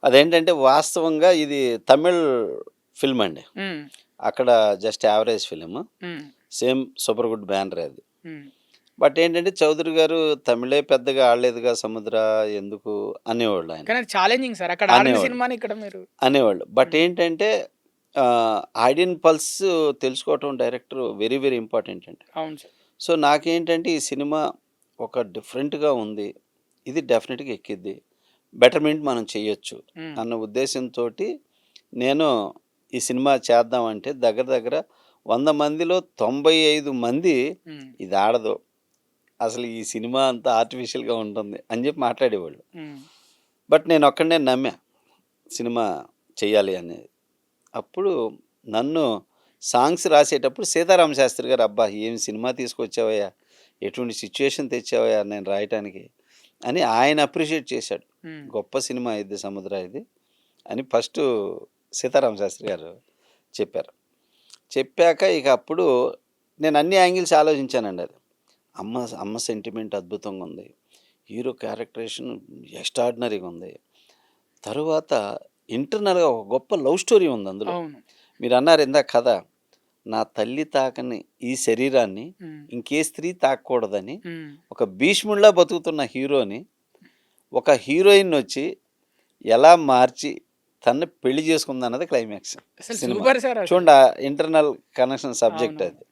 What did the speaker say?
అదేంటంటే వాస్తవంగా ఇది తమిళ్ ఫిల్మ్ అండి. హ్మ్. అక్కడ జస్ట్ యావరేజ్ ఫిల్మ్. హ్మ్. సేమ్ సూపర్ గుడ్ బ్యానర్ అది. హ్మ్. బట్ ఏంటంటే చౌదరి గారు తమిళే పెద్దగా ఆడలేదుగా సముద్ర ఎందుకు అనేవాళ్ళు ఆయన. కానీ అది ఛాలెంజింగ్ సార్. అక్కడ ఆడిన అనేవాళ్ళు. సినిమాని ఇక్కడ మీరు అనేవాళ్ళు. బట్ హ్మ్. ఏంటంటే ఆడియన్ పల్స్ తెలుసుకోవటం డైరెక్టర్ వెరీ వెరీ ఇంపార్టెంట్ అండి. అవును సార్. సో నాకేంటంటే ఈ సినిమా ఒక డిఫరెంట్‌గా ఉంది. ఇది డెఫినిట్‌గా ఎక్కిద్ది. బెటర్‌మెంట్ మనం చేయొచ్చు హ్మ్. అన్న ఉద్దేశంతోటి నేను ఈ సినిమా చేద్దామంటే దగ్గర దగ్గర 100 మందిలో 95 మంది హ్మ్. ఇది ఆడదు. అసలు ఈ సినిమా అంతా ఆర్టిఫిషియల్‌గా ఉంటుంది అని చెప్పి మాట్లాడేవాళ్ళు. హ్మ్. బట్ నేనొక్కడినే నమ్మా సినిమా చెయ్యాలి అనేది. అప్పుడు నన్ను సాంగ్స్ రాసేటప్పుడు సీతారామ శాస్త్రి గారు "అబ్బా! ఏం సినిమా తీసుకొచ్చావయ్యా! ఎటువంటి సిట్యుయేషన్ తెచ్చావయ్యా నేను రాయటానికి" అని ఆయన అప్రిషియేట్ చేశాడు. హ్మ్. "గొప్ప సినిమా ఇది 'సముద్ర' ఇది" అని ఫస్టు సీతారామ శాస్త్రి గారు చెప్పారు. చెప్పాక ఇక అప్పుడు నేను అన్ని యాంగిల్స్ ఆలోచించానండి అది. అమ్మ అమ్మ సెంటిమెంట్ అద్భుతంగా ఉంది. హీరో క్యారెక్టరేషన్ ఎక్స్ట్రార్డినరీగా ఉంది. తరువాత ఇంటర్నల్‌గా ఒక గొప్ప లవ్ స్టోరీ ఉంది అందులో. అవును. మీరన్నారు ఇందాక కథ. నా తల్లి తాకని ఈ శరీరాన్ని హ్మ్. ఇంకే స్త్రీ తాకకూడదని హ్మ్. ఒక భీష్ముడిలా బతుకుతున్న హీరోని ఒక హీరోయినొచ్చి ఎలా మార్చి తనని పెళ్లి చేసుకుందన్నది క్లైమాక్స్ అసలు సినిమా. సూపర్ సార్ అసలు. చూడండి ఆ ఇంటర్నల్ కనెక్షన్ సబ్జెక్ట్ అవునవును. అది.